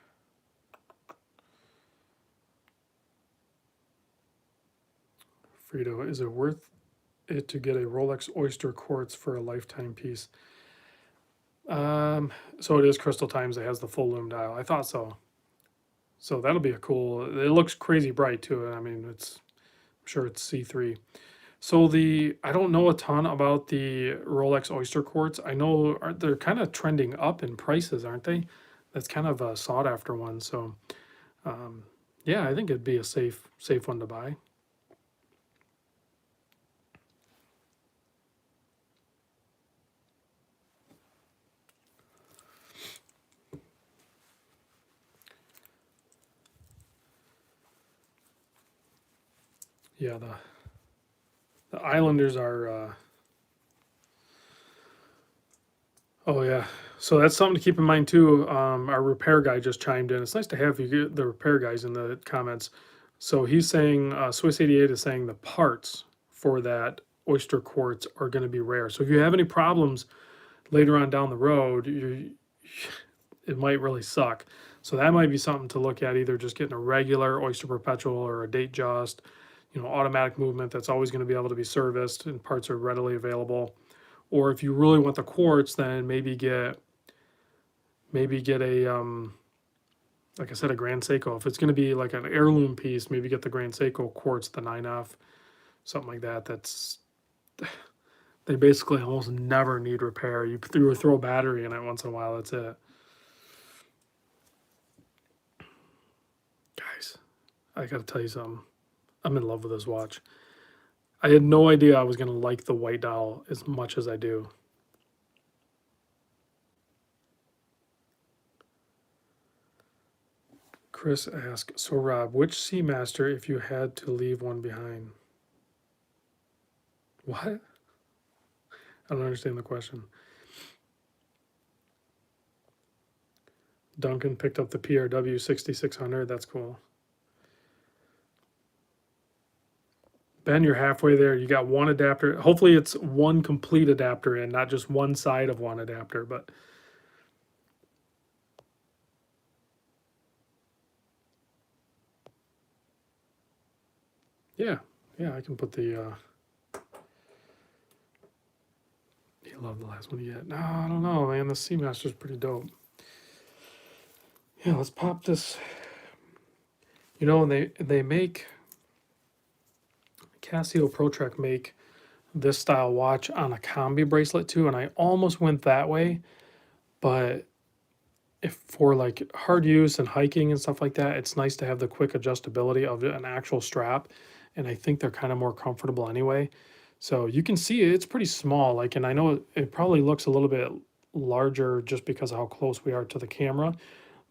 Frito, is it worth it to get a Rolex Oyster quartz for a lifetime piece? So it is Crystal Times that has the full lume dial. I thought so. So that'll be a cool. It looks crazy bright too. I mean, I'm sure it's C3. So I don't know a ton about the Rolex Oyster Quartz. I know they're kind of trending up in prices, aren't they? That's kind of a sought after one. So um, yeah, I think it'd be a safe one to buy. Yeah, the Islanders are. Oh yeah, so that's something to keep in mind too. Our repair guy just chimed in. It's nice to have you get the repair guys in the comments. So he's saying Swiss 88 is saying the parts for that oyster quartz are going to be rare. So if you have any problems later on down the road, it might really suck. So that might be something to look at, either just getting a regular oyster perpetual or a date just, automatic movement that's always going to be able to be serviced and parts are readily available. Or if you really want the quartz, then maybe get a like I said, a Grand Seiko. If it's going to be like an heirloom piece, maybe get the Grand Seiko quartz, the 9F, something like that. They basically almost never need repair. You throw a battery in it once in a while. That's it, guys. I got to tell you something. I'm in love with this watch. I had no idea I was going to like the white dial as much as I do. Chris asked, so Rob, which Seamaster if you had to leave one behind? What? I don't understand the question. Duncan picked up the PRW 6600. That's cool. Ben, you're halfway there. You got one adapter. Hopefully, it's one complete adapter in, not just one side of one adapter. But yeah, I can put the. You love the last one you get. No, I don't know, man. The Seamaster's pretty dope. Yeah, let's pop this. And they make Casio ProTrek make this style watch on a combi bracelet too, and I almost went that way, but if for like hard use and hiking and stuff like that, it's nice to have the quick adjustability of an actual strap, and I think they're kind of more comfortable anyway. So you can see it's pretty small, like, and I know it probably looks a little bit larger just because of how close we are to the camera,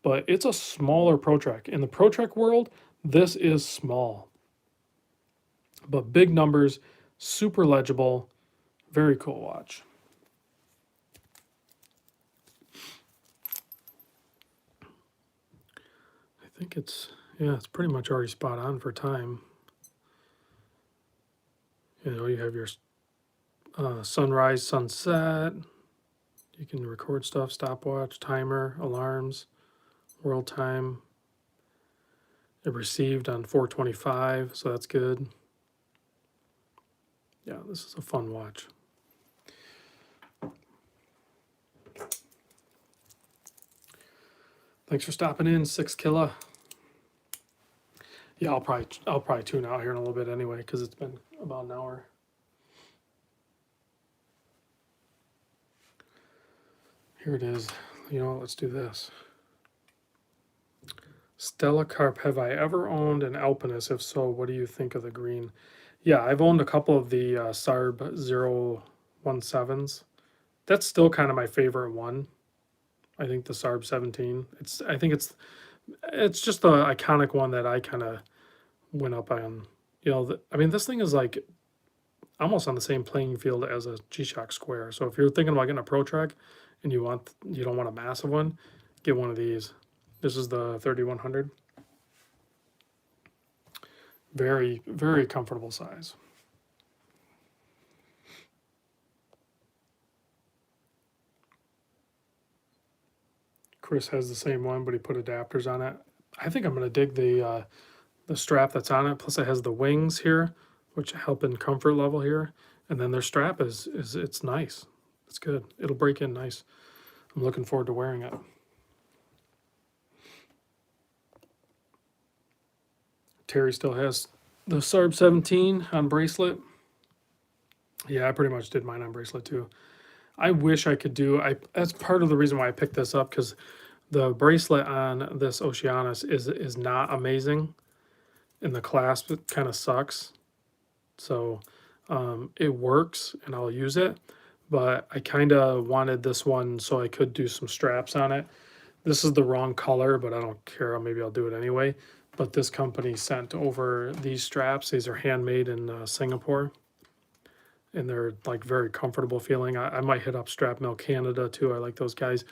but it's a smaller ProTrek. In the ProTrek world, this is small, but big numbers, super legible, very cool watch. I think it's pretty much already spot on for time. You have your sunrise, sunset. You can record stuff, stopwatch, timer, alarms, world time. It received on 425, so that's good. Yeah, this is a fun watch. Thanks for stopping in, 6Killa. Yeah, I'll probably tune out here in a little bit anyway because it's been about an hour. Here it is. Let's do this. Stella Carp, have I ever owned an Alpinist? If so, what do you think of the green? Yeah, I've owned a couple of the SARB 017s. That's still kind of my favorite one. I think the SARB 17. I think it's just the iconic one that I kind of went up on. I mean, this thing is like almost on the same playing field as a G-Shock Square. So if you're thinking about getting a ProTrek and you don't want a massive one, get one of these. This is the 3100. Very, very comfortable size. Chris has the same one, but he put adapters on it. I think I'm gonna dig the strap that's on it. Plus, it has the wings here, which help in comfort level here. And then their strap is it's nice. It's good. It'll break in nice. I'm looking forward to wearing it. Terry still has the SARB 17 on bracelet. Yeah, I pretty much did mine on bracelet too. I wish I could do. That's part of the reason why I picked this up, because the bracelet on this Oceanus is not amazing, and the clasp kind of sucks. So it works, and I'll use it. But I kind of wanted this one so I could do some straps on it. This is the wrong color, but I don't care. Maybe I'll do it anyway. But this company sent over these straps. These are handmade in Singapore, and they're like very comfortable feeling. I might hit up Strap Mill Canada too. I like those guys.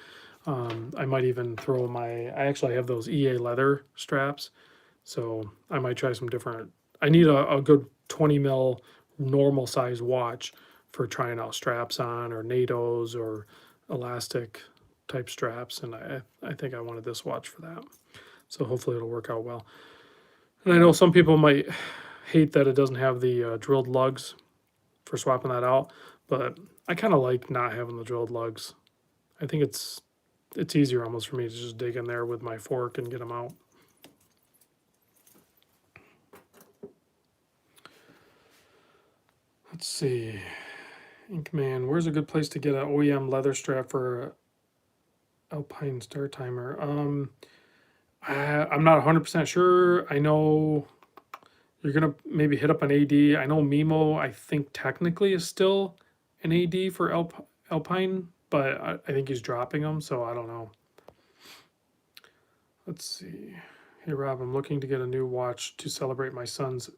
I might even throw I actually have those EA leather straps, so I might try some different. I need a good 20 mil normal size watch for trying out straps on, or NATOs, or elastic type straps, and I think I wanted this watch for that. So hopefully it'll work out well. And I know some people might hate that it doesn't have the drilled lugs for swapping that out, but I kind of like not having the drilled lugs. I think it's easier almost for me to just dig in there with my fork and get them out. Let's see. Inkman, where's a good place to get an OEM leather strap for Alpine Star Timer? I'm not 100% sure. I know you're going to maybe hit up an AD. I know Mimo, I think technically is still an AD for Alpine, but I think he's dropping them, so I don't know. Let's see. Hey, Rob, I'm looking to get a new watch to celebrate my son's.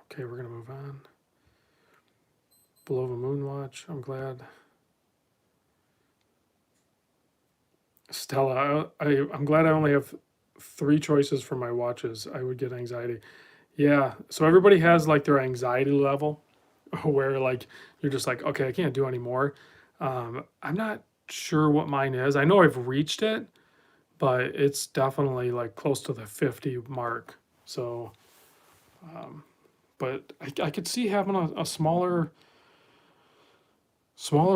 Okay, we're going to move on. Below the Moon watch. I'm glad. Stella, I'm glad I only have 3 choices for my watches. I would get anxiety. Yeah, so everybody has like their anxiety level where like you're just like, okay, I can't do anymore. I'm not sure what mine is. I know I've reached it, but it's definitely like close to the 50 mark. So, but I could see having a smaller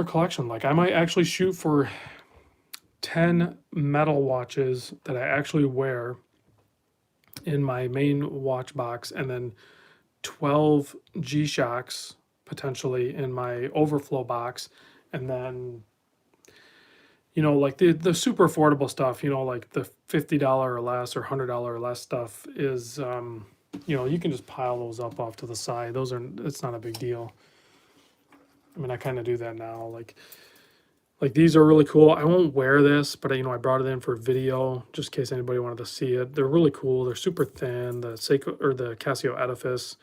collection. Like I might actually shoot for 10 metal watches that I actually wear in my main watch box, and then 12 G-Shocks potentially in my overflow box, and then like the super affordable stuff, like the $50 or less or $100 or less stuff is you can just pile those up off to the side. It's not a big deal. I mean, I kind of do that now. Like these are really cool. I won't wear this, but I brought it in for video just in case anybody wanted to see it. They're really cool. They're super thin. The Seiko or the Casio Edifice,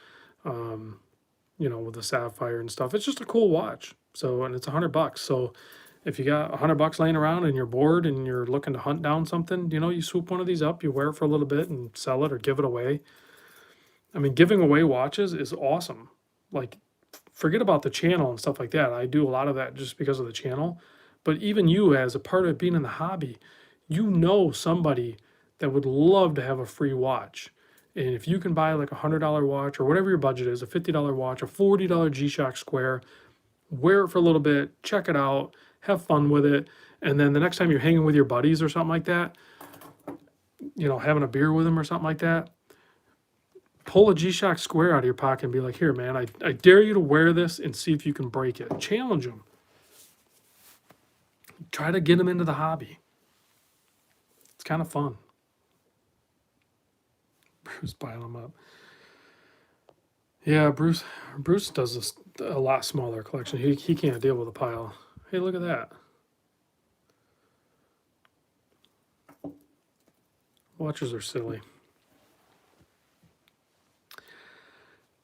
with the sapphire and stuff. It's just a cool watch. So, and it's $100. So if you got $100 laying around and you're bored and you're looking to hunt down something, you swoop one of these up, you wear it for a little bit and sell it or give it away. I mean, giving away watches is awesome. Like, forget about the channel and stuff like that. I do a lot of that just because of the channel. But even you, as a part of being in the hobby, somebody that would love to have a free watch. And if you can buy like $100 watch or whatever your budget is, a $50 watch, a $40 G-Shock Square, wear it for a little bit, check it out, have fun with it. And then the next time you're hanging with your buddies or something like that, having a beer with them or something like that, pull a G-Shock Square out of your pocket and be like, here, man, I dare you to wear this and see if you can break it. Challenge them. Try to get them into the hobby. It's kind of fun. Bruce piling them up. Yeah, Bruce does a lot smaller collection. He can't deal with a pile. Hey, look at that. Watches are silly.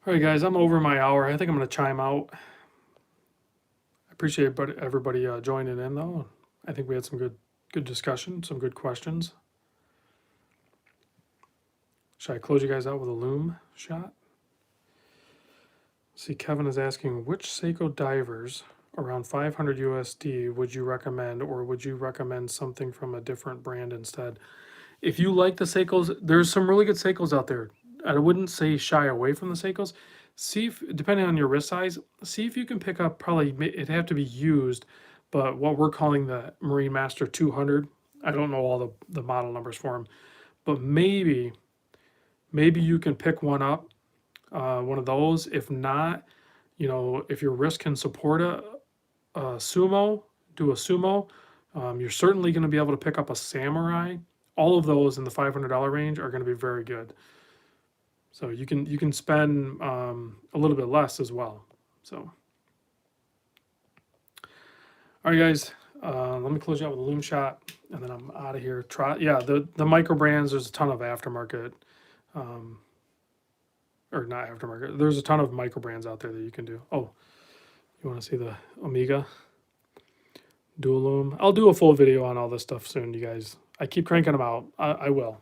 All right, guys, I'm over my hour. I think I'm going to chime out. I appreciate everybody joining in, though. I think we had some good discussion, some good questions. Should I close you guys out with a loom shot? See, Kevin is asking, which Seiko divers around 500 USD would you recommend, or would you recommend something from a different brand instead? If you like the Seikos, there's some really good Seikos out there. I wouldn't say shy away from the Seikos. See if, depending on your wrist size, see if you can pick up, probably it'd have to be used, but what we're calling the Marine Master 200. I don't know all the model numbers for them, but maybe you can pick one up, one of those. If not, if your wrist can support a sumo, do a sumo. You're certainly going to be able to pick up a samurai. All of those in the $500 range are going to be very good. So you can spend a little bit less as well. So, all right, guys. Let me close you out with a Loom Shot, and then I'm out of here. Yeah, the micro brands. There's a ton of aftermarket, or not aftermarket. There's a ton of micro brands out there that you can do. Oh, you want to see the Omega Dual Loom? I'll do a full video on all this stuff soon, you guys. I keep cranking them out. I will.